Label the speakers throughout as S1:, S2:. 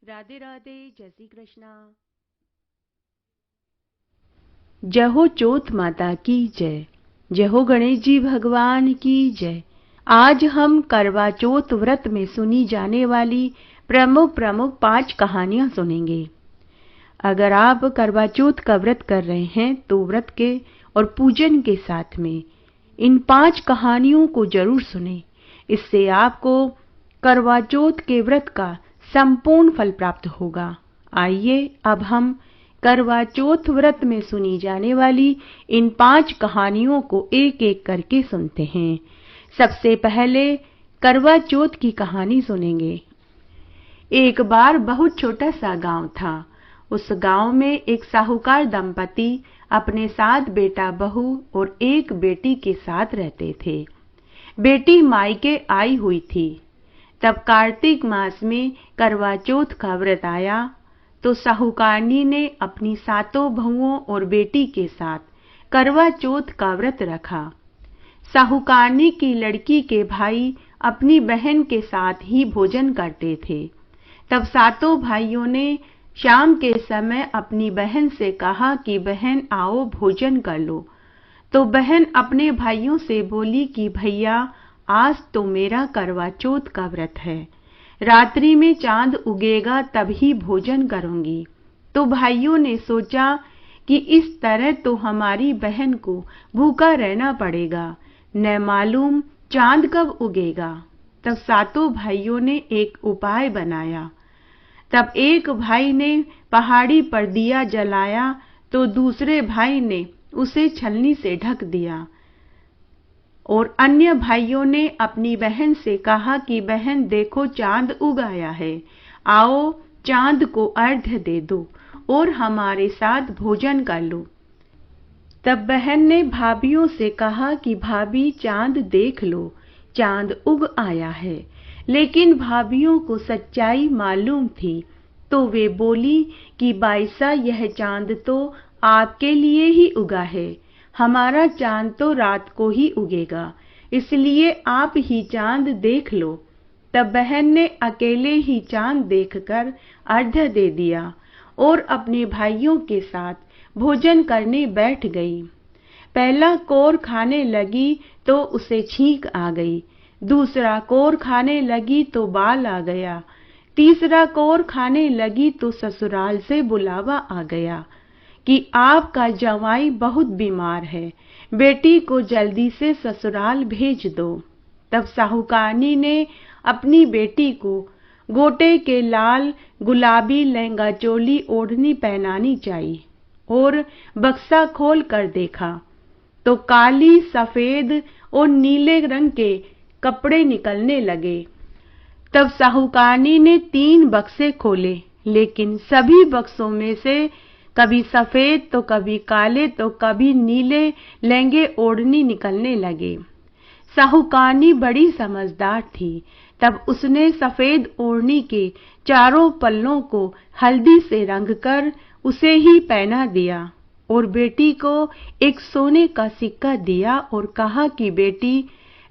S1: राधे राधे, जय श्री कृष्णा। जय हो चौथ माता की जय, जय हो गणेश जी भगवान की जय। आज हम करवा चौथ व्रत में सुनी जाने वाली प्रमुख 5 कहानियां सुनेंगे। अगर आप करवा चौथ का व्रत कर रहे हैं तो व्रत के और पूजन के साथ में इन 5 कहानियों को जरूर सुनें। इससे आपको करवा चौथ के व्रत का संपूर्ण फल प्राप्त होगा। आइए अब हम करवा चौथ व्रत में सुनी जाने वाली इन 5 कहानियों को एक एक करके सुनते हैं। सबसे पहले करवा चौथ की कहानी सुनेंगे। एक बार बहुत छोटा सा गांव था। उस गांव में एक साहूकार दंपति अपने 7 बेटा बहू और एक बेटी के साथ रहते थे। बेटी मायके आई हुई थी। तब कार्तिक मास में करवा चौथ का व्रत आया तो साहूकारनी ने अपनी 7 बहुओं और बेटी के साथ करवा चौथ का व्रत रखा। साहूकारनी की लड़की के भाई अपनी बहन के साथ ही भोजन करते थे। तब 7 भाइयों ने शाम के समय अपनी बहन से कहा कि बहन आओ भोजन कर लो। तो बहन अपने भाइयों से बोली कि भैया आज तो मेरा करवा चौथ का व्रत है, रात्रि में चांद उगेगा तभी भोजन करूंगी। तो भाइयों ने सोचा कि इस तरह तो हमारी बहन को भूखा रहना पड़ेगा, न मालूम चांद कब उगेगा। तब 7 भाइयों ने एक उपाय बनाया। तब एक भाई ने पहाड़ी पर दिया जलाया तो दूसरे भाई ने उसे छलनी से ढक दिया और अन्य भाइयों ने अपनी बहन से कहा कि बहन देखो चांद उग आया है, आओ चांद को अर्घ्य दे दो और हमारे साथ भोजन कर लो। तब बहन ने भाभियों से कहा कि भाभी चांद देख लो, चांद उग आया है। लेकिन भाभियों को सच्चाई मालूम थी तो वे बोली कि बाईसा यह चांद तो आपके लिए ही उगा है, हमारा चांद तो रात को ही उगेगा, इसलिए आप ही चांद देख लो। तब बहन ने अकेले ही चांद देखकर अर्घ्य दे दिया और अपने भाइयों के साथ भोजन करने बैठ गई। पहला कोर खाने लगी तो उसे छींक आ गई, दूसरा कोर खाने लगी तो बाल आ गया, तीसरा कोर खाने लगी तो ससुराल से बुलावा आ गया कि आपका जवाई बहुत बीमार है, बेटी को जल्दी से ससुराल भेज दो। तब साहूकारनी ने अपनी बेटी को गोटे के लाल गुलाबी लहंगा चोली ओढ़नी पहनानी चाहिए और बक्सा खोल कर देखा तो काली, सफेद और नीले रंग के कपड़े निकलने लगे। तब साहूकारनी ने 3 बक्से खोले, लेकिन सभी बक्सों में से कभी सफेद तो कभी काले तो कभी नीले लहंगे ओढ़नी निकलने लगे। साहूकारनी बड़ी समझदार थी। तब उसने सफेद ओढ़नी के चारों पल्लों को हल्दी से रंगकर उसे ही पहना दिया और बेटी को एक सोने का सिक्का दिया और कहा कि बेटी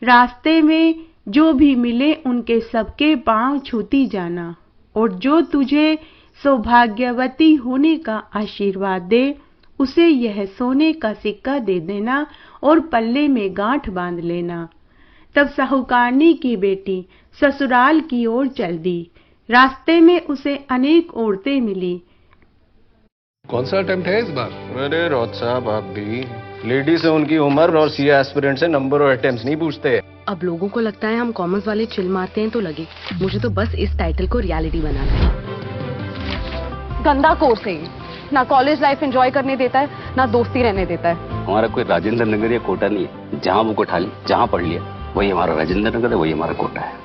S1: रास्ते में जो भी मिले उनके सबके पांव छूती जाना और जो तुझे सौभाग्यवती होने का आशीर्वाद दे उसे यह सोने का सिक्का दे देना और पल्ले में गांठ बांध लेना। तब साहूकारनी की बेटी ससुराल की ओर चल दी। रास्ते में उसे अनेक औरतें मिली।
S2: कौन सा अटेम्प्ट है इस बार?
S3: अरे रौत साहब आप भी, लेडीज से उनकी उम्र और सीए एस्पिरेंट से नंबर और अटेम्प्ट्स नहीं पूछते।
S4: अब लोगों को लगता है हम कॉमर्स वाले चिल मारते हैं तो लगे, मुझे तो बस इस टाइटल को रियलिटी बनाना है।
S5: गंदा कोर्स है, ना कॉलेज लाइफ एंजॉय करने देता है ना दोस्ती रहने देता है।
S6: हमारा कोई राजेंद्र नगर या कोटा नहीं है, जहाँ बुक उठा ली जहाँ पढ़ लिया वही हमारा राजेंद्र नगर है, वही हमारा कोटा है।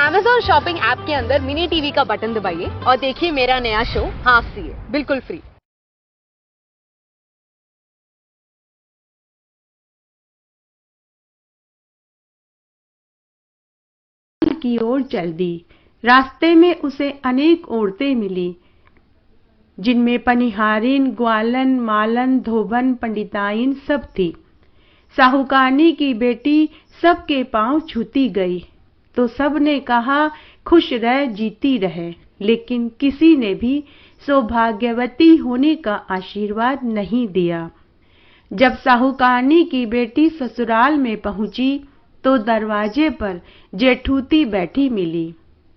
S5: Amazon शॉपिंग ऐप के अंदर मिनी टीवी का बटन दबाइए और देखिए मेरा नया शो हाफ सीए बिल्कुल फ्री।
S1: की ओर चल दी। रास्ते में उसे अनेक औरतें मिली, जिनमें पनिहारिन, ग्वालन, मालन, धोबन, पंडिताइन सब थी। साहूकारनी की बेटी सबके पांव छूती गई तो सब ने कहा खुश रह जीती रहे, लेकिन किसी ने भी सौभाग्यवती होने का आशीर्वाद नहीं दिया। जब साहूकारनी की बेटी ससुराल में पहुंची तो दरवाजे पर जेठूती बैठी मिली।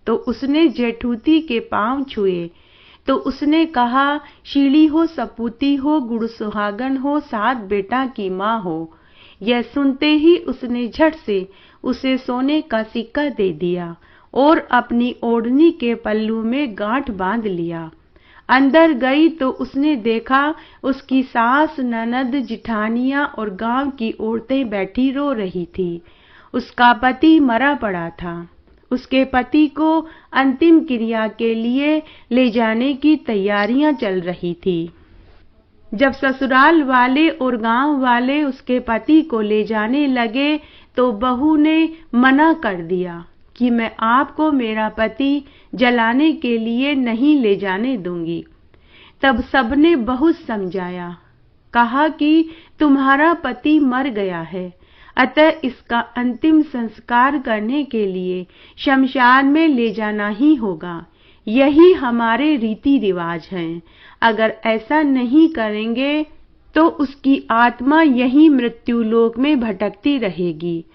S1: तो उसने जेठूती के पांव छुए तो उसने कहा, शीली हो, सपूती हो, गुड़ सुहागन हो, 7 बेटा की माँ हो। यह सुनते ही उसने झट से उसे सोने का सिक्का दे दिया और अपनी ओढ़नी के पल्लू में गांठ बांध लिया। अंदर गई तो उसने देखा उसकी सास, ननद, जिठानियां और गांव की औरतें बैठी रो रही थी। उसका पति मरा पड़ा था। उसके पति को अंतिम क्रिया के लिए ले जाने की तैयारियां चल रही थी। जब ससुराल वाले और गांव वाले उसके पति को ले जाने लगे तो बहू ने मना कर दिया कि मैं आपको मेरा पति जलाने के लिए नहीं ले जाने दूंगी। तब सबने बहुत समझाया, कहा कि तुम्हारा पति मर गया है, अतः इसका अंतिम संस्कार करने के लिए शमशान में ले जाना ही होगा। यही हमारे रीति रिवाज हैं। अगर ऐसा नहीं करेंगे तो उसकी आत्मा यही मृत्युलोक में भटकती रहेगी,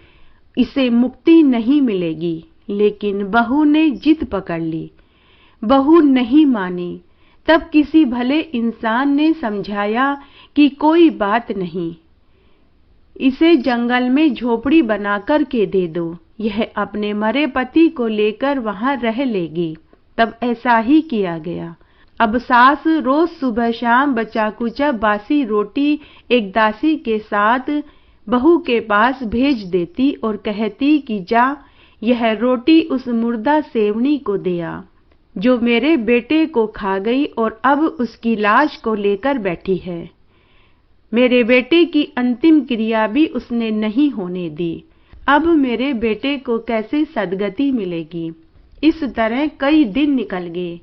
S1: इसे मुक्ति नहीं मिलेगी। लेकिन बहू ने जिद पकड़ ली। बहू नहीं मानी। तब किसी भले इंसान ने समझाया कि कोई बात नहीं, इसे जंगल में झोपड़ी बना कर के दे दो, यह अपने मरे पति को लेकर वहां रह लेगी। तब ऐसा ही किया गया। अब सास रोज सुबह शाम बचा कुचा बासी रोटी एक दासी के साथ बहू के पास भेज देती और कहती कि जा यह रोटी उस मुर्दा सेवनी को दे आ, जो मेरे बेटे को खा गई और अब उसकी लाश को लेकर बैठी है। मेरे बेटे की अंतिम क्रिया भी उसने नहीं होने दी। अब मेरे बेटे को कैसे सदगति मिलेगी। इस तरह कई दिन निकल गए।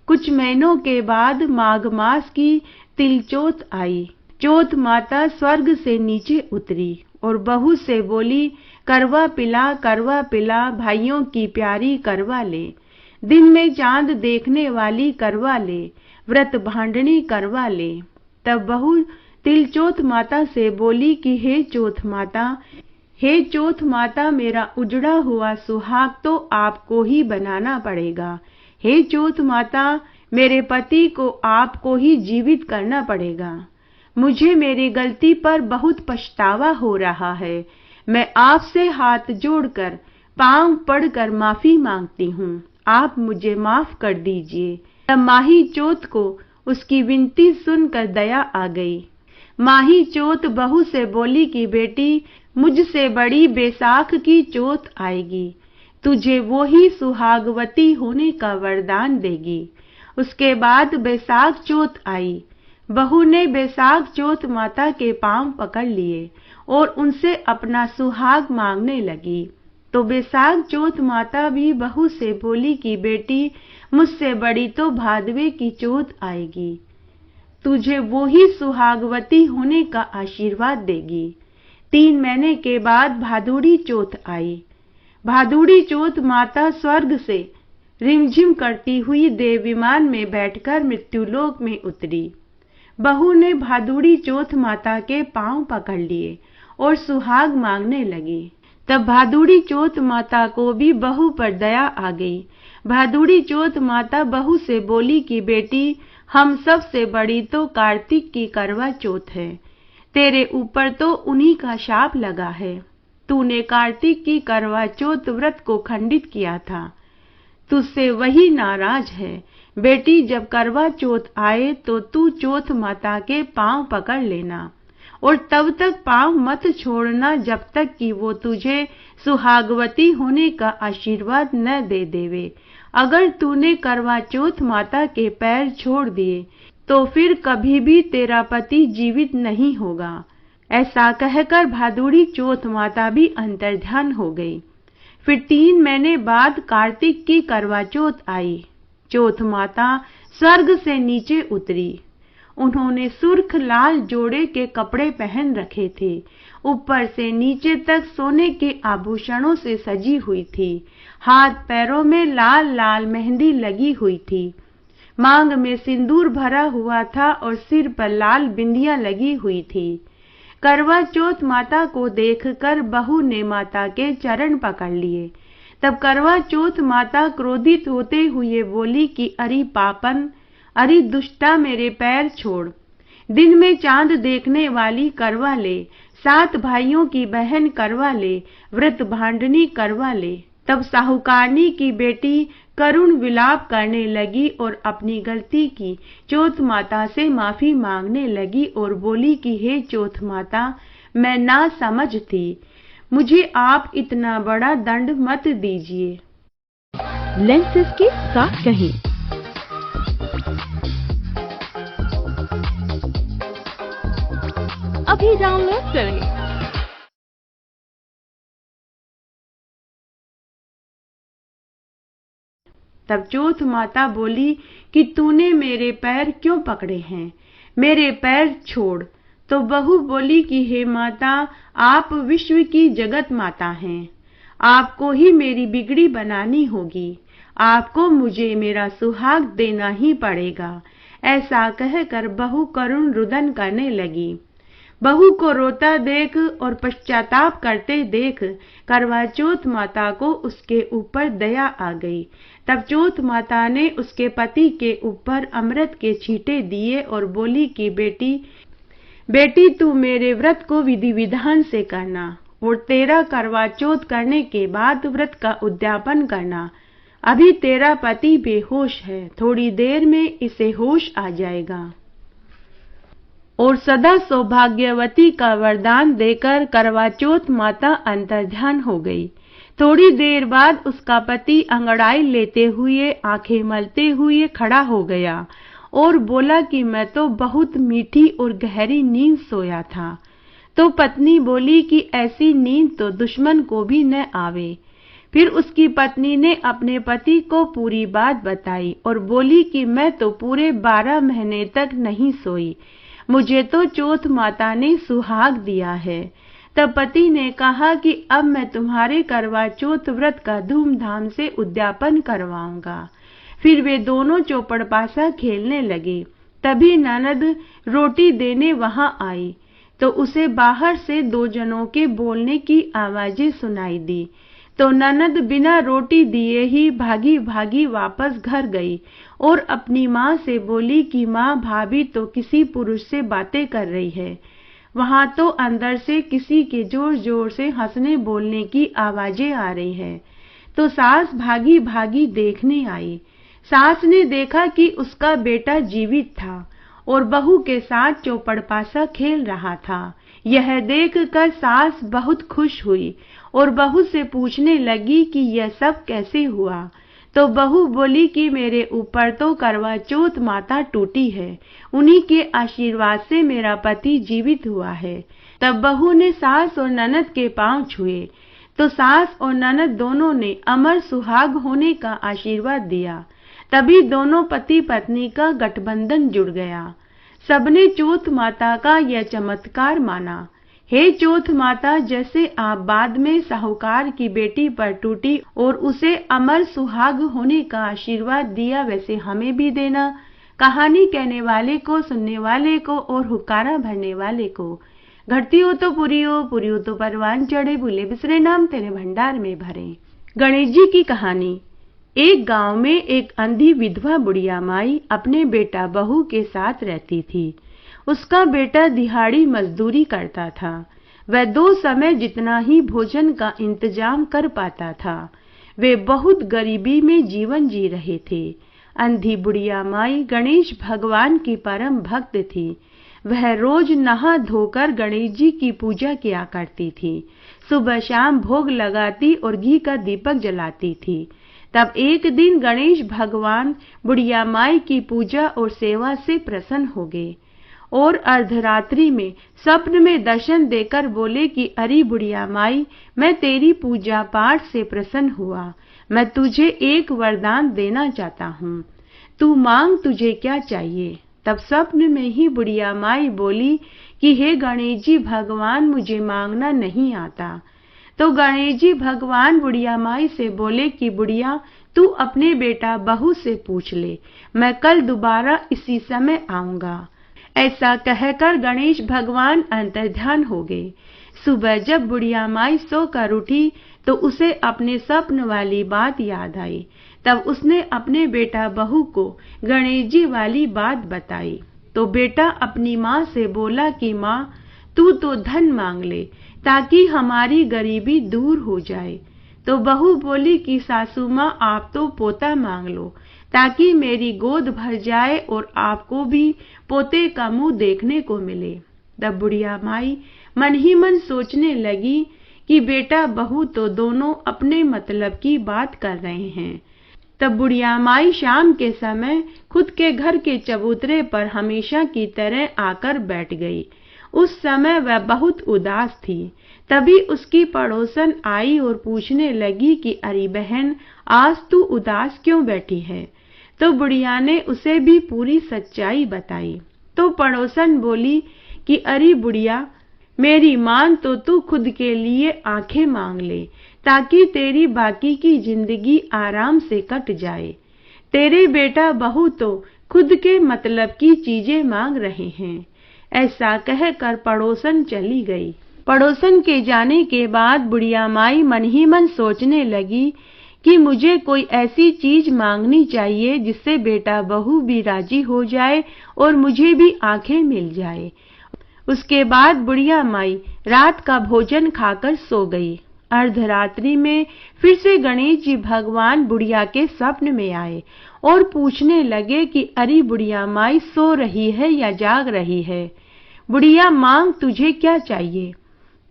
S1: कुछ महीनों के बाद माघ मास की तिलचौथ आई। चौथ माता स्वर्ग से नीचे उतरी और बहू से बोली, करवा पिला भाइयों की प्यारी करवा ले, दिन में चांद देखने वाली करवा ले, व्रत भांडनी करवा ले। तब बहू तिलचौथ माता से बोली कि हे चौथ माता, मेरा उजड़ा हुआ सुहाग तो आपको ही बनाना पड़ेगा। हे चौथ माता, मेरे पति को आपको ही जीवित करना पड़ेगा। मुझे मेरी गलती पर बहुत पछतावा हो रहा है। मैं आपसे हाथ जोड़कर पांव पड़कर माफी मांगती हूँ। आप मुझे माफ कर दीजिए। तब माही चौथ को उसकी विनती सुनकर दया आ गई। माही चौथ बहू से बोली कि बेटी, मुझसे बड़ी बैसाख की चौथ आएगी, तुझे वो ही सुहागवती होने का वरदान देगी। उसके बाद बैसाख चौथ आई। बहू ने बैसाख चौथ माता के पांव पकड़ लिए और उनसे अपना सुहाग मांगने लगी। तो बैसाख चौथ माता भी बहू से बोली कि बेटी, मुझसे बड़ी तो भादवे की चौथ आएगी, तुझे वो ही सुहागवती होने का आशीर्वाद देगी। 3 महीने के बाद भादुड़ी चौथ आई। भादुड़ी चौथ माता स्वर्ग से रिमझिम करती हुई देव विमान में बैठकर मृत्युलोक में उतरी। बहू ने भादुड़ी चौथ माता के पांव पकड़ लिए और सुहाग मांगने लगी। तब भादुड़ी चौथ माता को भी बहू पर दया आ गई। भादुड़ी चौथ माता बहू से बोली कि बेटी, हम सब से बड़ी तो कार्तिक की करवा चौथ है, तेरे ऊपर तो उन्हीं का शाप लगा है। तूने कार्तिक की करवा चौथ व्रत को खंडित किया था, तुझसे वही नाराज है। बेटी, जब करवा चौथ आए तो तू चौथ माता के पांव पकड़ लेना और तब तक पांव मत छोड़ना जब तक कि वो तुझे सुहागवती होने का आशीर्वाद न दे देवे। अगर तूने करवा चौथ माता के पैर छोड़ दिए तो फिर कभी भी तेरा पति जीवित नहीं होगा। ऐसा कहकर भादुड़ी चौथ माता भी अंतर्ध्यान हो गई। फिर 3 महीने बाद कार्तिक की करवा चौथ आई। चौथ माता स्वर्ग से नीचे उतरी उन्होंने सुर्ख लाल जोड़े के कपड़े पहन रखे थे। ऊपर से नीचे तक सोने के आभूषणों से सजी हुई थी। हाथ पैरों में लाल लाल मेहंदी लगी हुई थी। मांग में सिंदूर भरा हुआ था और सिर पर लाल बिंदियां लगी हुई थी। करवा चौथ माता को देखकर बहू ने माता के चरण पकड़ लिए। तब करवा चौथ माता क्रोधित होते हुए बोली कि अरे पापन, अरे दुष्टा, मेरे पैर छोड़। दिन में चांद देखने वाली करवा ले, 7 भाइयों की बहन करवा ले, व्रत भांडनी करवा ले। तब साहूकारनी की बेटी करुण विलाप करने लगी और अपनी गलती की चौथ माता से माफी मांगने लगी और बोली कि हे चौथ माता, मैं ना समझ थी, मुझे आप इतना बड़ा दंड मत दीजिए।
S7: लेंसेज की साथ कहीं। अभी डाउनलोड करें।
S1: तब चौथ माता बोली कि तूने मेरे पैर क्यों पकड़े हैं, मेरे पैर छोड़। तो बहू बोली कि हे माता, आप विश्व की जगत माता हैं, आपको ही मेरी बिगड़ी बनानी होगी, आपको मुझे मेरा सुहाग देना ही पड़ेगा। ऐसा कहकर बहू करुण रुदन करने लगी। बहू को रोता देख और पश्चाताप करते देख करवा चौथ माता को उसके ऊपर दया आ गई। तब चौथ माता ने उसके पति के ऊपर अमृत के छींटे दिए और बोली कि बेटी तू मेरे व्रत को विधि विधान से करना और तेरा करवा चौथ करने के बाद व्रत का उद्यापन करना। अभी तेरा पति बेहोश है, थोड़ी देर में इसे होश आ जाएगा। और सदा सौभाग्यवती का वरदान देकर करवा चौथ माता अंतर्ध्यान हो गई। थोड़ी देर बाद उसका पति अंगड़ाई लेते हुए, आंखें मलते हुए खड़ा हो गया और बोला कि मैं तो बहुत मीठी और गहरी नींद सोया था। तो पत्नी बोली कि ऐसी नींद तो दुश्मन को भी न आवे। फिर उसकी पत्नी ने अपने पति को पूरी बात बताई और बोली कि मैं तो पूरे 12 महीने तक नहीं सोई, मुझे तो चौथ माता ने सुहाग दिया है। तब पति ने कहा कि अब मैं तुम्हारे करवा चौथ व्रत का धूमधाम से उद्यापन करवाऊंगा। फिर वे दोनों चौपड़ पासा खेलने लगे। तभी ननद रोटी देने वहां आई तो उसे बाहर से 2 जनों के बोलने की आवाजें सुनाई दी। तो ननद बिना रोटी दिए ही भागी भागी वापस घर गई और अपनी माँ से बोली कि माँ, भाभी तो किसी पुरुष से बातें कर रही है। वहां तो अंदर से किसी के जोर जोर से हंसने बोलने की आवाजें आ रही है। तो सास भागी भागी देखने आई। सास ने देखा कि उसका बेटा जीवित था और बहू के साथ चौपड़ पासा खेल रहा था। यह देखकर सास बहुत खुश हुई और बहू से पूछने लगी कि यह सब कैसे हुआ। तो बहू बोली कि मेरे ऊपर तो करवा चौथ माता टूटी है, उन्हीं के आशीर्वाद से मेरा पति जीवित हुआ है। तब बहू ने सास और ननद के पांव छुए तो सास और ननद दोनों ने अमर सुहाग होने का आशीर्वाद दिया। तभी दोनों पति पत्नी का गठबंधन जुड़ गया। सबने चौथ माता का यह चमत्कार माना। हे चौथ माता, जैसे आप बाद में साहूकार की बेटी पर टूटी और उसे अमर सुहाग होने का आशीर्वाद दिया, वैसे हमें भी देना। कहानी कहने वाले को, सुनने वाले को और हुक्कारा भरने वाले को। घटती हो तो पूरी हो तो परवान चढ़े, भूले बिसरे नाम तेरे भंडार में भरे। गणेश जी की कहानी। एक गांव में एक अंधी विधवा बुढ़िया माई अपने बेटा बहू के साथ रहती थी। उसका बेटा दिहाड़ी मजदूरी करता था। वह 2 समय जितना ही भोजन का इंतजाम कर पाता था। वे बहुत गरीबी में जीवन जी रहे थे। अंधी बुढ़िया माई गणेश भगवान की परम भक्त थी। वह रोज नहा धोकर गणेश जी की पूजा किया करती थी। सुबह शाम भोग लगाती और घी का दीपक जलाती थी। तब एक दिन गणेश भगवान बुढ़िया माई की पूजा और सेवा से प्रसन्न हो गए और अर्धरात्रि में स्वप्न में दर्शन देकर बोले कि अरे बुढ़िया माई, मैं तेरी पूजा पाठ से प्रसन्न हुआ। मैं तुझे एक वरदान देना चाहता हूँ, तू मांग, तुझे क्या चाहिए। तब स्वप्न में ही बुढ़िया माई बोली कि हे गणेश जी भगवान, मुझे मांगना नहीं आता। तो गणेश जी भगवान बुढ़िया माई से बोले कि बुढ़िया, तू अपने बेटा बहू से पूछ ले, मैं कल दोबारा इसी समय आऊंगा। ऐसा कहकर गणेश भगवान अंतर्ध्यान हो गए। सुबह जब बुढ़िया माई सोकर उठी तो उसे अपने स्वप्न वाली बात याद आई। तब उसने अपने बेटा बहू को गणेश जी वाली बात बताई। तो बेटा अपनी माँ से बोला कि माँ, तू तो धन मांग ले ताकि हमारी गरीबी दूर हो जाए। तो बहू बोली कि सासू माँ, आप तो पोता मांग लो ताकि मेरी गोद भर जाए और आपको भी पोते का मुंह देखने को मिले। तब बुढ़िया माई मन ही मन सोचने लगी कि बेटा बहू तो दोनों अपने मतलब की बात कर रहे हैं। तब बुढ़िया माई शाम के समय खुद के घर के चबूतरे पर हमेशा की तरह आकर बैठ गई। उस समय वह बहुत उदास थी। तभी उसकी पड़ोसन आई और पूछने लगी कि अरे बहन, आज तू उदास क्यों बैठी है? तो बुढ़िया ने उसे भी पूरी सच्चाई बताई। तो पड़ोसन बोली कि अरे बुढ़िया, मेरी मान तो तू खुद के लिए आंखें मांग ले ताकि तेरी बाकी की जिंदगी आराम से कट जाए। तेरे बेटा बहू तो खुद के मतलब की चीजें मांग रहे हैं। ऐसा कहकर पड़ोसन चली गई। पड़ोसन के जाने के बाद बुढ़िया माई मन ही मन सोचने लगी कि मुझे कोई ऐसी चीज मांगनी चाहिए जिससे बेटा बहू भी राजी हो जाए और मुझे भी आंखें मिल जाए। उसके बाद बुढ़िया माई रात का भोजन खाकर सो गई। अर्धरात्रि में फिर से गणेश जी भगवान बुढ़िया के स्वप्न में आए और पूछने लगे कि अरे बुढ़िया माई, सो रही है या जाग रही है? बुढ़िया, मांग, तुझे क्या चाहिए?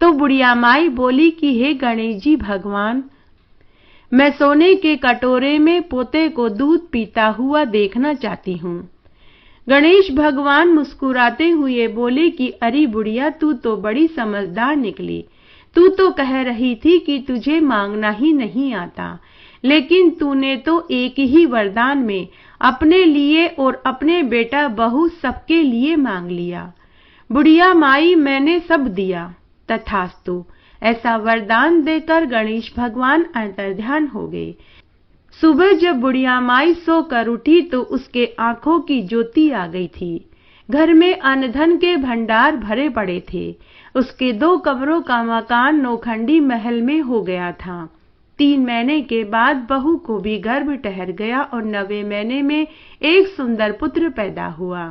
S1: तो बुढ़िया माई बोली कि हे गणेश जी भगवान, मैं सोने के कटोरे में पोते को दूध पीता हुआ देखना चाहती हूँ। गणेश भगवान मुस्कुराते हुए बोले कि अरे बुढ़िया, तू तो बड़ी समझदार निकली। तू तो कह रही थी कि तुझे मांगना ही नहीं आता, लेकिन तूने तो एक ही वरदान में अपने लिए और अपने बेटा बहू सबके लिए मांग लिया। बुढ़िया माई, मैंने सब दिया। तथास्तु, ऐसा वरदान देकर गणेश भगवान अंतर्ध्यान हो गए। सुबह जब बुढ़िया माई सोकर उठी तो उसके आंखों की ज्योति आ गई थी। घर में अन्न धन के भंडार भरे पड़े थे। उसके 2 कमरों का मकान नौखंडी महल में हो गया था। 3 महीने के बाद बहू को भी गर्भ ठहर गया और 9वें महीने में एक सुंदर पुत्र पैदा हुआ।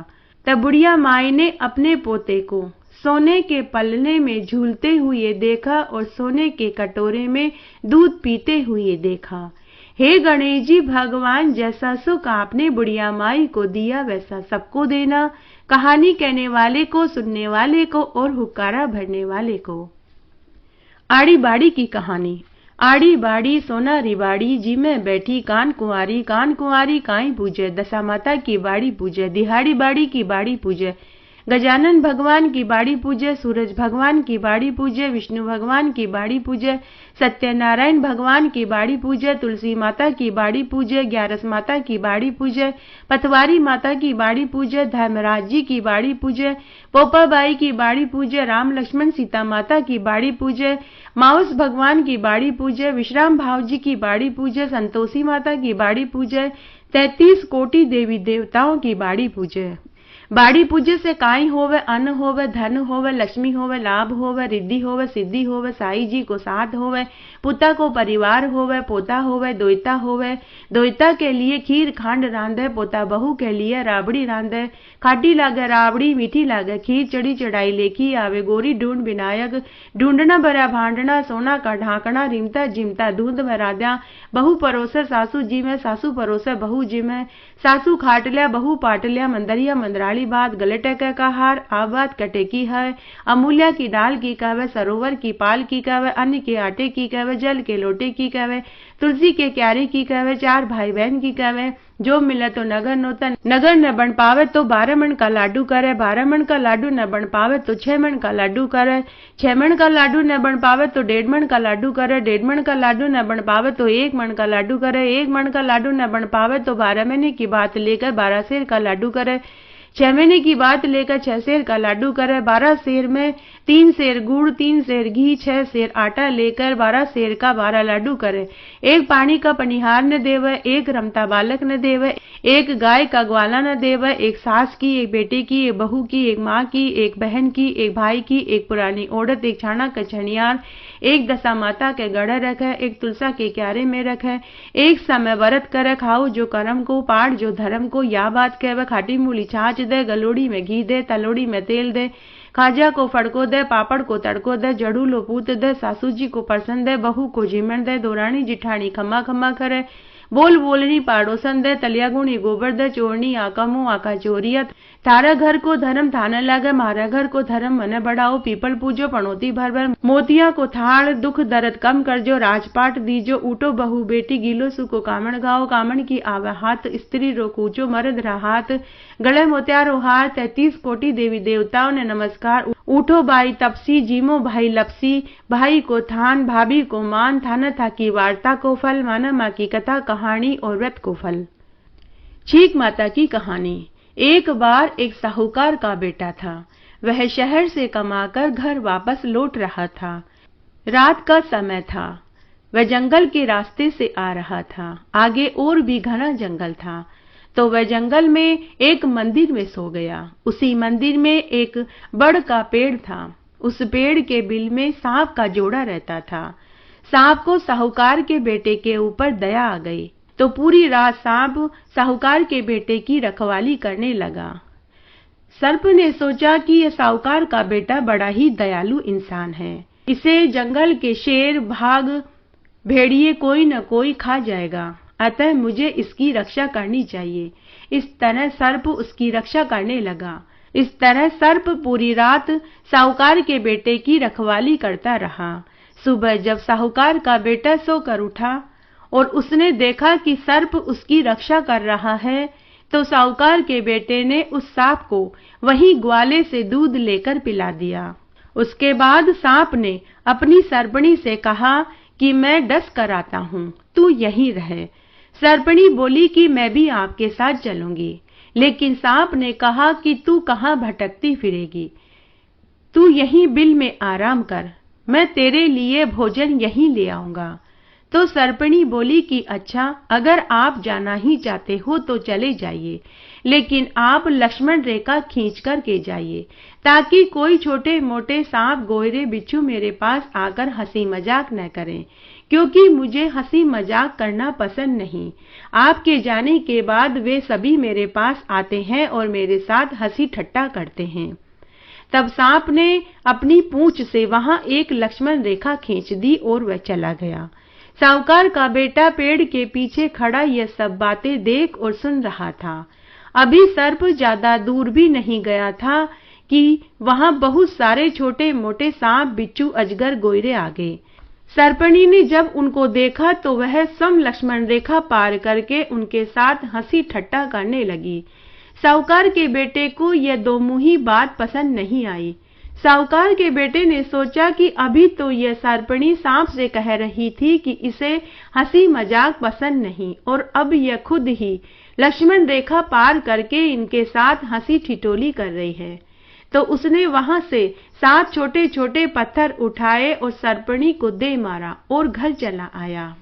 S1: तब बुढ़िया माई ने अपने पोते को सोने के पलने में झूलते हुए देखा और सोने के कटोरे में दूध पीते हुए देखा। हे गणेश जी भगवान, जैसा सुख आपने बुढ़िया माई को दिया वैसा सबको देना। कहानी कहने वाले को, सुनने वाले को और हुक्कारा भरने वाले को। आड़ी बाड़ी की कहानी। आड़ी बाड़ी सोना रिवाड़ी, जी में बैठी कान कुंवारी काई पूजे। दशा माता की बाड़ी पूजे, दिहाड़ी बाड़ी की बाड़ी पूजे। गजानन भगवान की बाड़ी पूजे, सूरज भगवान की बाड़ी पूजे, विष्णु भगवान की बाड़ी पूजे, सत्यनारायण भगवान की बाड़ी पूजे, तुलसी माता की बाड़ी पूजे, ग्यारस माता की बाड़ी पूजे, पतवारी माता की बाड़ी पूजे, धर्मराज जी की बाड़ी पूजे, पोपाबाई की बाड़ी पूजे, राम लक्ष्मण सीता माता की बाड़ी पूजे, माउस भगवान की बाड़ी पूजे, विश्राम भाव जी की बाड़ी पूजे, संतोषी माता की बाड़ी पूजे, 33 कोटि देवी देवताओं की बाड़ी पूजे। बाड़ी पूजे से काई होवे, अन्न होवे, धन होवे, लक्ष्मी होवे, लाभ होवे, रिद्धि होवे, सिद्धि होवे, साई जी को साथ होवे, पुता को परिवार होवे, पोता होवे, दोयता होवे, दोयता के लिए खीर खांड रांधे, पोता बहू के लिए राबड़ी रांधे, खाटी लागे राबड़ी, मीठी लागे खीर, चढ़ी चढ़ाई लेखी आवे, गोरी ढूंढ विनायक, ढूंढना भरा भांडना, सोना का ढांकना, रिमता जिमता दूध भरा द्या, बहू परोसे सासू जी में, सासू परोसे बहू जी में, सासू खाट लिया, बहू पाट लिया, मंदरिया मंदराली बात, गले टके का हार, आ बात कटे की है, अमूल्या की डाल की कहवे, सरोवर की पाल की कहवे, अन्न के आटे की कहवे, जल के लोटे की कहवे, तुलसी के क्यारे की कहवे, 4 भाई बहन की कहवे, जो मिले तो नगर नोता, नगर न बन पावे तो 12 मन का लाडू करे, 12 मन का लाडू न बन पावे तो 6 मन का लाडू करे, 6 मन का लाडू न बन पावे तो 1.5 मन का लाडू करे, 1.5 मन का लाडू न बन पावे तो 1 मन का लाडू करे, 1 मन का लाडू न बन पावे तो 12 महीने की बात लेकर 12 सेर का लाडू करे, 6 महीने की बात लेकर 6 सेर का लाडू करे, 12 सेर में 3 सेर गुड़, 3 सेर घी, 6 सेर आटा लेकर 12 सेर का 12 लाडू करे। एक पानी का पनिहार न देवे, एक रमता बालक न देवे, एक गाय का ग्वाला न देवे, एक सास की, एक बेटे की, एक बहू की, एक माँ की, एक बहन की, एक भाई की, एक पुरानी औरत, एक छाना का छनियार, एक दशा माता के गढ़ रखे, एक तुलसा के क्यारे में रखे, एक समय व्रत करे, खाओ जो कर्म को, पाठ जो धर्म को, या बात कहवे, खाटी मूली छाछ दे, गलोड़ी में घी दे, तलोड़ी में तेल दे, खाजा को फड़को दे, पापड़ को तड़को दे, जड़ू लो पूत दे, सासू जी को परसन दे, बहू को झीमण दे, दोरानी जिठानी खम्मा खम्मा करे, बोल बोलनी पाड़ोसन दे, तलिया गुणी गोबर दे, चोरनी आका मुंह आका चोरियत, थारा घर को धर्म थाने लागे, मारा घर को धर्म मने बढ़ाओ, पीपल पूजो पनौती भर भर, मोतिया को थाल, दुख दर्द कम कर जो, राजपाट दीजो, ऊटो बहू बेटी गीलो सुको कामण गाओ, कामण की आवे हाथ, स्त्री रो कूचो मर्द रहा हाथ, गले मोत्यारो हार, 33 कोटि देवी देवताओं ने नमस्कार, उठो बाई तपसी, जीमो भाई लपसी, भाई को थान, भाभी को मान, थाना था की वार्ता को फल, माना माँ की कथा कहानी और व्रत को फल। छीक माता की कहानी। एक बार एक साहूकार का बेटा था। वह शहर से कमाकर घर वापस लौट रहा था। रात का समय था। वह जंगल के रास्ते से आ रहा था। आगे और भी घना जंगल था। तो वह जंगल में एक मंदिर में सो गया। उसी मंदिर में एक बड़ का पेड़ था। उस पेड़ के बिल में सांप का जोड़ा रहता था। सांप को साहूकार के बेटे के ऊपर दया आ गई, तो पूरी रात सांप साहूकार के बेटे की रखवाली करने लगा। सर्प ने सोचा कि यह साहूकार का बेटा बड़ा ही दयालु इंसान है। इसे जंगल के शेर, भाग, भेड़िए कोई न कोई खा जाएगा, अतः मुझे इसकी रक्षा करनी चाहिए। इस तरह सर्प उसकी रक्षा करने लगा। इस तरह सर्प पूरी रात साहूकार के बेटे की रखवाली करता रहा। सुबह जब साहूकार का बेटा सोकर उठा और उसने देखा कि सर्प उसकी रक्षा कर रहा है, तो साहूकार के बेटे ने उस सांप को वहीं ग्वाले से दूध लेकर पिला दिया। उसके बाद सांप ने अपनी सर्पणी से कहा कि मैं डस कर आता हूँ, तू यहीं रहे। सर्पणी बोली कि मैं भी आपके साथ चलूंगी, लेकिन सांप ने कहा कि तू कहाँ भटकती फिरेगी, तू यहीं बिल में आराम कर, मैं तेरे लिए भोजन यहीं ले आऊंगा। तो सर्पणी बोली कि अच्छा, अगर आप जाना ही चाहते हो तो चले जाइए, लेकिन आप लक्ष्मण रेखा खींच कर के जाइए, ताकि कोई छोटे मोटे सांप, गोयरे, बिच्छू मेरे पास आकर हंसी मजाक न करें, क्योंकि मुझे हंसी मजाक करना पसंद नहीं। आपके जाने के बाद वे सभी मेरे पास आते हैं और मेरे साथ हंसी ठट्टा करते हैं। तब सांप ने अपनी पूंछ से वहां एक लक्ष्मण रेखा खींच दी और वह चला गया। साहूकार का बेटा पेड़ के पीछे खड़ा यह सब बातें देख और सुन रहा था। अभी सर्प ज्यादा दूर भी नहीं गया था कि वहां बहुत सारे छोटे मोटे सांप, बिच्छू, अजगर, गोयरे आ गए। सर्पणी ने जब उनको देखा तो वह सम लक्ष्मण रेखा पार करके उनके साथ हंसी ठट्टा करने लगी। साहूकार के बेटे को यह दो मुही बात पसंद नहीं आई। साहूकार के बेटे ने सोचा कि अभी तो यह सर्पणी सांप से कह रही थी कि इसे हंसी मजाक पसंद नहीं, और अब यह खुद ही लक्ष्मण रेखा पार करके इनके साथ हंसी ठिठोली कर रही है। तो उसने वहां से 7 छोटे छोटे पत्थर उठाए और सर्पणी को दे मारा और घर चला आया।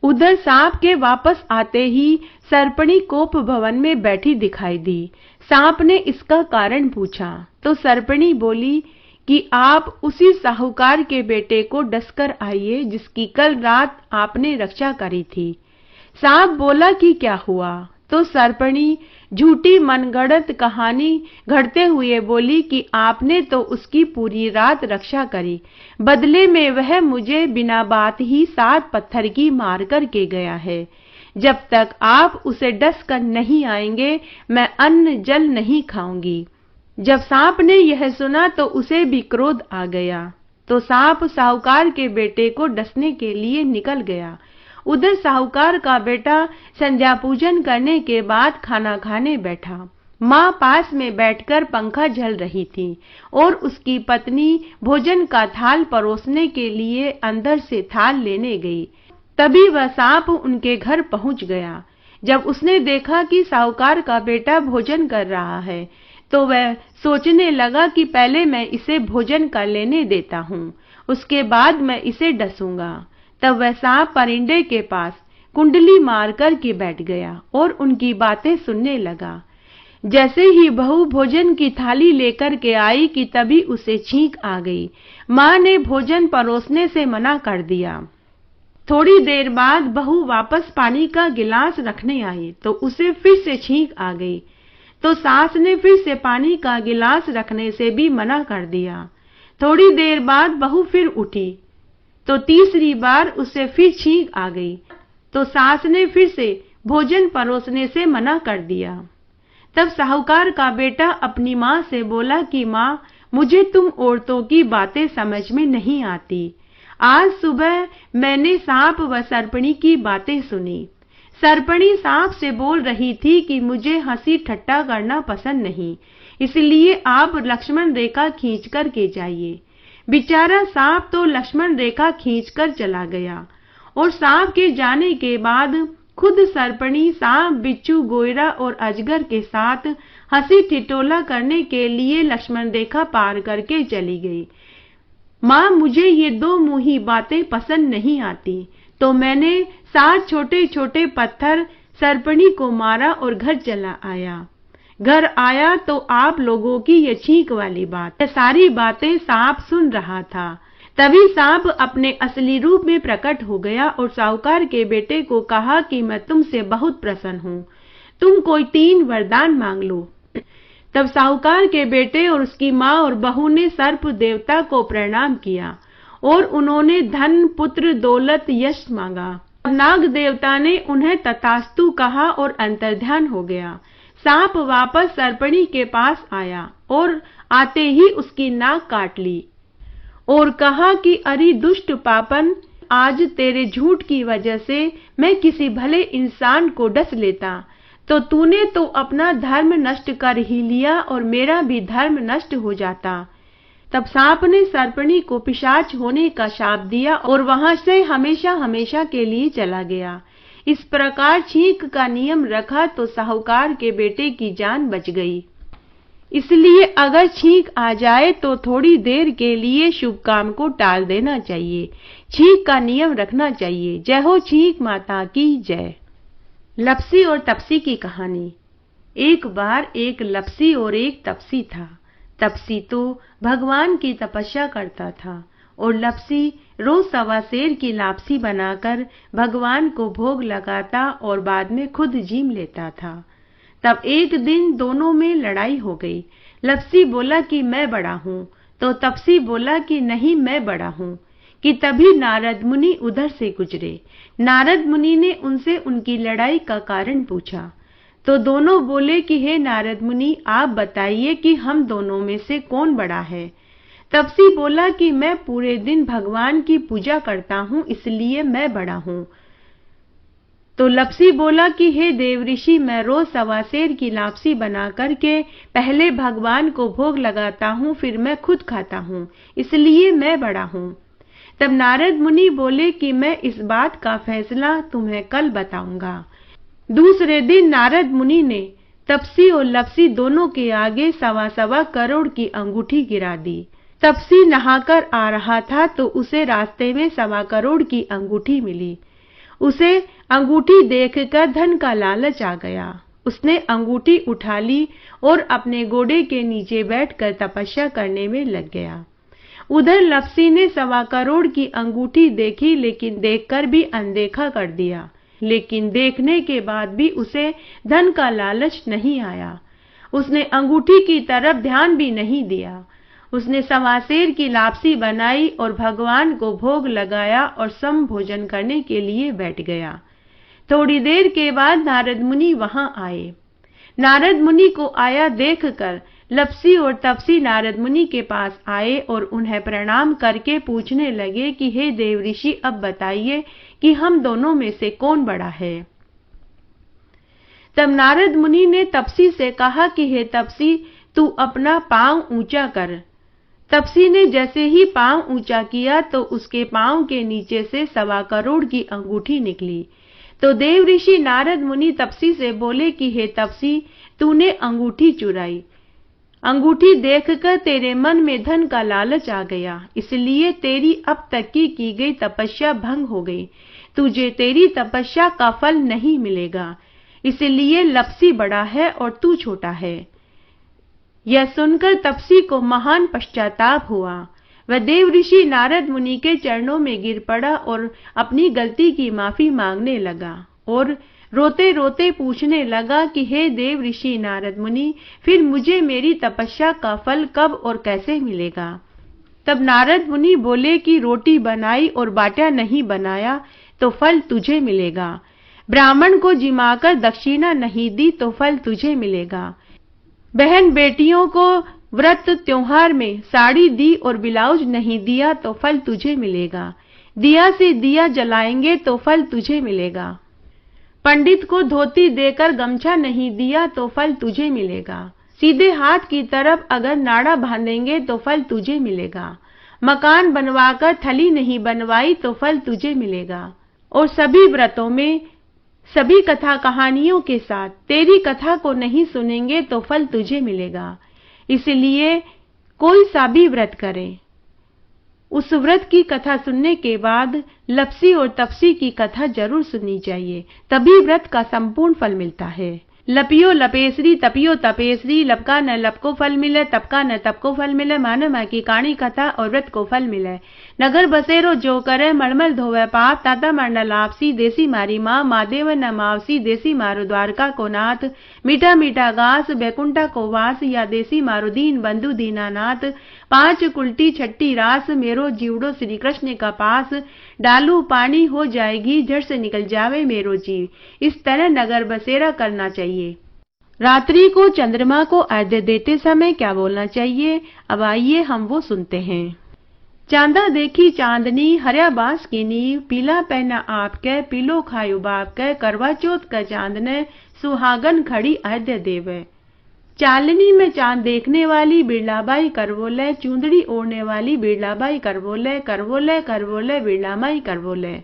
S1: उधर सांप के वापस आते ही सर्पणी कोप भवन में बैठी दिखाई दी। सांप ने इसका कारण पूछा तो सर्पणी बोली कि आप उसी साहूकार के बेटे को डसकर आइए जिसकी कल रात आपने रक्षा करी थी। सांप बोला कि क्या हुआ? तो सर्पणी झूठी मनगढ़ंत कहानी घड़ते हुए बोली कि आपने तो उसकी पूरी रात रक्षा करी, बदले में वह मुझे बिना बात ही 7 पत्थर की मार कर के गया है। जब तक आप उसे डस कर नहीं आएंगे मैं अन्न जल नहीं खाऊंगी। जब सांप ने यह सुना तो उसे भी क्रोध आ गया, तो सांप साहूकार के बेटे को डसने के लिए निकल गया। उधर साहूकार का बेटा संध्या पूजन करने के बाद खाना खाने बैठा। माँ पास में बैठकर पंखा झल रही थी और उसकी पत्नी भोजन का थाल परोसने के लिए अंदर से थाल लेने गई। तभी वह सांप उनके घर पहुंच गया। जब उसने देखा कि साहूकार का बेटा भोजन कर रहा है तो वह सोचने लगा कि पहले मैं इसे भोजन कर लेने देता हूँ, उसके बाद मैं इसे डसूंगा। तब वह सांप परिंदे के पास कुंडली मार कर के बैठ गया और उनकी बातें सुनने लगा। जैसे ही बहू भोजन की थाली लेकर के आई कि तभी उसे छींक आ गई। माँ ने भोजन परोसने से मना कर दिया। थोड़ी देर बाद बहू वापस पानी का गिलास रखने आई तो उसे फिर से छींक आ गई, तो सास ने फिर से पानी का गिलास रखने से भी मना कर दिया। थोड़ी देर बाद बहू फिर उठी तो तीसरी बार उसे फिर छींक आ गई, तो सास ने फिर से भोजन परोसने से मना कर दिया। तब साहूकार का बेटा अपनी माँ से बोला कि माँ, मुझे तुम औरतों की बातें समझ में नहीं आती। आज सुबह मैंने सांप व सरपणी की बातें सुनी। सरपणी सांप से बोल रही थी कि मुझे हंसी ठट्टा करना पसंद नहीं, इसलिए आप लक्ष्मण रेखा खींच कर के जाइए। बेचारा सांप तो लक्ष्मण रेखा खींचकर चला गया और सांप के जाने के बाद खुद सरपणी सांप, बिच्छू, गोयरा और अजगर के साथ हंसी ठिठोला करने के लिए लक्ष्मण रेखा पार करके चली गई। माँ, मुझे ये दो मुंही बातें पसंद नहीं आती, तो मैंने 7 छोटे छोटे पत्थर सरपणी को मारा और घर चला आया। घर आया तो आप लोगों की ये छींक वाली बात, सारी बातें सांप सुन रहा था। तभी सांप अपने असली रूप में प्रकट हो गया और साहूकार के बेटे को कहा कि मैं तुमसे बहुत प्रसन्न हूँ, तुम कोई 3 वरदान मांग लो। तब साहूकार के बेटे और उसकी माँ और बहू ने सर्प देवता को प्रणाम किया और उन्होंने धन, पुत्र, दौलत, यश मांगा। नाग देवता ने उन्हें तथास्तु कहा और अंतर्ध्यान हो गया। सांप वापस सरपणी के पास आया और आते ही उसकी नाक काट ली और कहा कि अरे दुष्ट पापन, आज तेरे झूठ की वजह से मैं किसी भले इंसान को डस लेता, तो तूने तो अपना धर्म नष्ट कर ही लिया और मेरा भी धर्म नष्ट हो जाता। तब सांप ने सरपणी को पिशाच होने का शाप दिया और वहां से हमेशा हमेशा के लिए चला गया। इस प्रकार छींक का नियम रखा तो साहूकार के बेटे की जान बच गई। इसलिए अगर छींक आ जाए तो थोड़ी देर के लिए शुभ काम को टाल देना चाहिए। छींक का नियम रखना चाहिए। जय हो छींक माता की जय। लपसी और तपसी की कहानी। एक बार एक लपसी और एक तपसी था। तपसी तो भगवान की तपस्या करता था और लपसी रोज सवा सेर की लापसी बनाकर भगवान को भोग लगाता और बाद में खुद जीम लेता था। तब एक दिन दोनों में लड़ाई हो गई। लपसी बोला कि मैं बड़ा हूँ, तो तपसी बोला कि नहीं मैं बड़ा हूँ। कि तभी नारद मुनि उधर से गुजरे। नारद मुनि ने उनसे उनकी लड़ाई का कारण पूछा, तो दोनों बोले कि हे नारद मुनि, आप बताइए कि हम दोनों में से कौन बड़ा है। तपसी बोला कि मैं पूरे दिन भगवान की पूजा करता हूँ, इसलिए मैं बड़ा हूँ। तो लपसी बोला कि हे देव ऋषि, मैं रोज सवा सेर की लापसी बना करके पहले भगवान को भोग लगाता हूँ, फिर मैं खुद खाता हूँ, इसलिए मैं बड़ा हूँ। तब नारद मुनि बोले कि मैं इस बात का फैसला तुम्हें कल बताऊंगा। दूसरे दिन नारद मुनि ने तपसी और लपसी दोनों के आगे 1.25 करोड़ की अंगूठी गिरा दी। तपसी नहाकर आ रहा था तो उसे रास्ते में 1.25 करोड़ की अंगूठी मिली। उसे अंगूठी देखकर धन का लालच आ गया। उसने अंगूठी उठा ली और अपने घोड़े के नीचे बैठकर तपस्या करने में लग गया। उधर लपसी ने 1.25 करोड़ की अंगूठी देखी, लेकिन देखकर भी अनदेखा कर दिया। लेकिन देखने के बाद भी उसे धन का लालच नहीं आया। उसने अंगूठी की तरफ ध्यान भी नहीं दिया। उसने 1.25 सेर की लापसी बनाई और भगवान को भोग लगाया और सम भोजन करने के लिए बैठ गया। थोड़ी देर के बाद नारद मुनि वहां आए। नारद मुनि को आया देखकर लपसी और तपसी नारद मुनि के पास आए और उन्हें प्रणाम करके पूछने लगे कि हे देव ऋषि, अब बताइए कि हम दोनों में से कौन बड़ा है। तब नारद मुनि ने तपसी से कहा कि हे तपसी, तू अपना पांव ऊंचा कर। तपसी ने जैसे ही पांव ऊंचा किया तो उसके पांव के नीचे से 1.25 करोड़ की अंगूठी निकली। तो देव ऋषि नारद मुनि तपसी से बोले कि हे तपसी, तूने अंगूठी चुराई। अंगूठी देखकर तेरे मन में धन का लालच आ गया, इसलिए तेरी अब तक की गई तपस्या भंग हो गई। तुझे तेरी तपस्या का फल नहीं मिलेगा, इसलिए लपसी बड़ा है और तू छोटा है। यह सुनकर तपसी को महान पश्चाताप हुआ। वह देव ऋषि नारद मुनि के चरणों में गिर पड़ा और अपनी गलती की माफी मांगने लगा और रोते रोते पूछने लगा कि हे देव ऋषि नारद मुनि, फिर मुझे मेरी तपस्या का फल कब और कैसे मिलेगा? तब नारद मुनि बोले कि रोटी बनाई और बाटा नहीं बनाया तो फल तुझे मिलेगा। ब्राह्मण को जिमाकर दक्षिणा नहीं दी तो फल तुझे मिलेगा। बहन बेटियों को व्रत त्योहार में साड़ी दी और ब्लाउज नहीं दिया तो फल तुझे मिलेगा। दिया से दिया जलाएंगे तो फल तुझे मिलेगा। पंडित को धोती देकर गमछा नहीं दिया तो फल तुझे मिलेगा। सीधे हाथ की तरफ अगर नाड़ा बांधेंगे तो फल तुझे मिलेगा। मकान बनवाकर थली नहीं बनवाई तो फल तुझे मिलेगा। और सभी व्रतों में सभी कथा कहानियों के साथ तेरी कथा को नहीं सुनेंगे तो फल तुझे मिलेगा। इसलिए कोई सा भी व्रत करे, उस व्रत की कथा सुनने के बाद लपसी और तपसी की कथा जरूर सुननी चाहिए, तभी व्रत का संपूर्ण फल मिलता है। लपियो लपेसरी तपियो तपेसरी, लपका न लपको फल मिले, तपका न तपको फल मिले। मानो माँ की कहानी कथा और व्रत को फल मिले। नगर बसेरो जो करे, मलमल धोवे पाप, ताता मंडल आपसी, देसी मारी माँ, महादेव न मावसी, देसी मारो द्वारका को नाथ। मीठा मीठा घास बैकुंठा को वास, या देसी मारो दीन बंधु दीनानाथ। 5 कुल्टी छठी रास, मेरो जीवड़ो श्री कृष्ण का पास। डालू पानी हो जाएगी, झट से निकल जावे मेरो जीव। इस तरह नगर बसेरा करना चाहिए। रात्रि को चंद्रमा को अर्घ्य देते समय क्या बोलना चाहिए, अब आइए हम वो सुनते हैं। चांदा देखी चांदनी, हरिया बांस की नींव, पीला पहना आपके, पीलो खायो बाप के। करवा चौथ का चांद ने, सुहागन खड़ी अर्घ्य देवे। चांदनी में चांद देखने वाली बिरलाबाई करवोले, चूंदड़ी ओढ़ने वाली बिरलाबाई करवोले, करवोले करवोले बिरलामाई करवोले।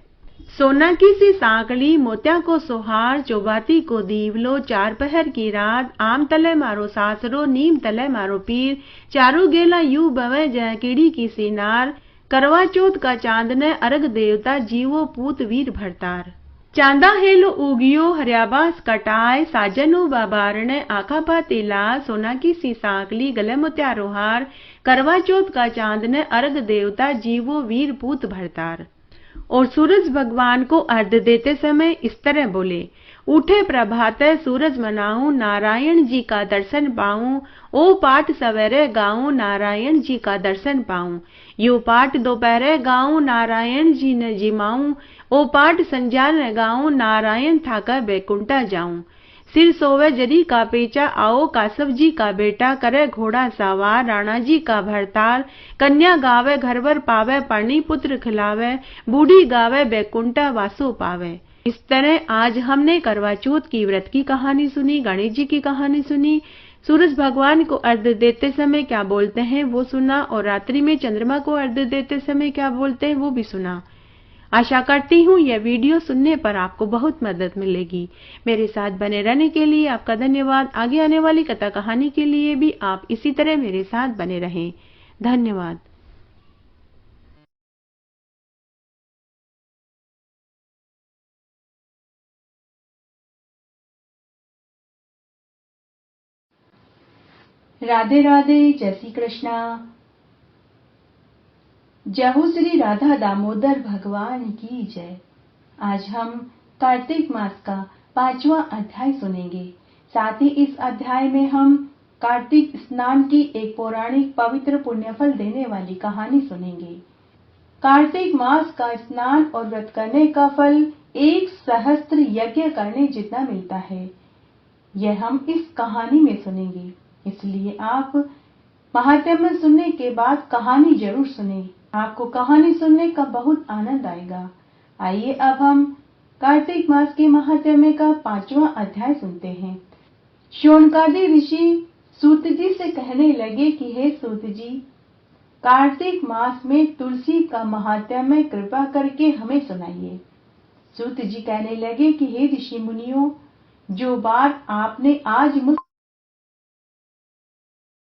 S1: सोना की सी सांकली, मोत्या को सोहार, चौबाती को दीवलो। 4 पहर की रात, आम तले मारो सासरो, नीम तले मारो पीर। चारू गेला यू बवे, जय कीड़ी की सी नार। करवा चौथ का चांद ने, अर्घ देवता जीवो पूत वीर भरतार। चांदा हेलो उगियो, हरियाबास कटाए, साजनो बाबारने, आखा पाती लाल। सोना की सी सांकली, गले मोत्यारो हार। करवा चौथ का चांद ने, अर्घ देवता जीवो वीर पूत भरतार। और सूरज भगवान को अर्घ्य देते समय इस तरह बोले, उठे प्रभाते सूरज मनाऊं, नारायण जी का दर्शन पाऊं। ओ पाठ सवेरे गाऊं, नारायण जी का दर्शन पाऊं। यो पाठ दोपहरे गाऊं, नारायण जी ने जिमाऊं। ओ पाठ संध्या ने गाऊं, नारायण थाकर बैकुंठा जाऊं। सिर सोवे जरी का पेचा, आओ कासव जी का बेटा। करे घोड़ा सवार, राणा जी का भरतार। कन्या गावे घर वर पावे, परणी पुत्र खिलावे। बूढ़ी गावे बैकुंठा वासो पावे। इस तरह आज हमने करवा चौथ की व्रत की कहानी सुनी, गणेश जी की कहानी सुनी, सूरज भगवान को अर्घ्य देते समय क्या बोलते हैं वो सुना, और रात्रि में चंद्रमा को अर्घ्य देते समय क्या बोलते हैं वो भी सुना। आशा करती हूँ यह वीडियो सुनने पर आपको बहुत मदद मिलेगी। मेरे साथ बने रहने के लिए आपका धन्यवाद। आगे आने वाली कथा कहानी के लिए भी आप इसी तरह मेरे साथ बने रहें। धन्यवाद। राधे राधे, जय श्री कृष्णा। जय हो श्री राधा दामोदर भगवान की जय। आज हम कार्तिक मास का 5वां अध्याय सुनेंगे। साथ ही इस अध्याय में हम कार्तिक स्नान की एक पौराणिक पवित्र पुण्यफल देने वाली कहानी सुनेंगे। कार्तिक मास का स्नान और व्रत करने का फल 1 सहस्त्र यज्ञ करने जितना मिलता है, यह हम इस कहानी में सुनेंगे। इसलिए आप महात्म्य सुनने के बाद कहानी जरूर सुनें। आपको कहानी सुनने का बहुत आनंद आएगा। आइए अब हम कार्तिक मास के महात्म्य का 5वां अध्याय सुनते हैं। शौनकादि ऋषि सूत जी से कहने लगे कि हे सूत जी, कार्तिक मास में तुलसी का महात्म्य कृपा करके हमें सुनाइए। सूत जी कहने लगे कि हे ऋषि मुनियों, जो बात आपने आज मुझसे